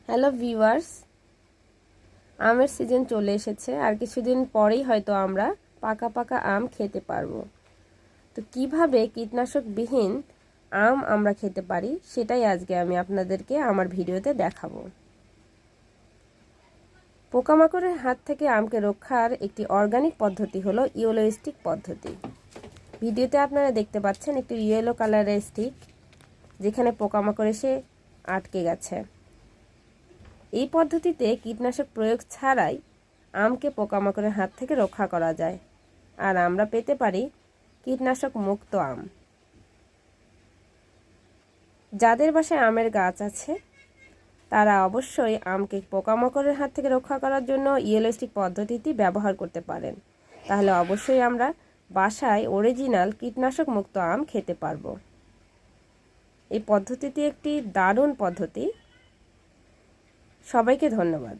Hello viewers, আমের season চলে এসেছে। আর কিছুদিন পরেই হয়তো আমরা পাকা পাকা আম খেতে পারবো। তো কিভাবে কীটনাশকবিহীন আম আমরা খেতে পারি সেটাই আজকে আমি আপনাদেরকে আমার ভিডিওতে দেখাবো। পোকামাকড়ের হাত থেকে আমকে রক্ষার একটি অর্গানিক পদ্ধতি হলো ইয়েলো স্টিক পদ্ধতি। ভিডিওতে আপনারা দেখতে পাচ্ছেন একটি ইয়েলো কালারের স্টিক, যেখানে পোকামাকড় এসে আটকে গেছে। এই পদ্ধতিতে কীটনাশক প্রয়োগ ছাড়াই আমকে পোকামাকড়ের হাত থেকে রক্ষা করা যায়, আর আমরা পেতে পারি কীটনাশক মুক্ত আম। যাদের বাসায় আমের গাছ আছে তারা অবশ্যই আমকে পোকামাকড়ের হাত থেকে রক্ষা করার জন্য ইয়েলো স্টিক পদ্ধতিটি ব্যবহার করতে পারেন। তাহলে অবশ্যই আমরা বাসায় অরিজিনাল কীটনাশক মুক্ত আম খেতে পারবো। এই পদ্ধতিটি একটি দারুণ পদ্ধতি। সবাইকে ধন্যবাদ।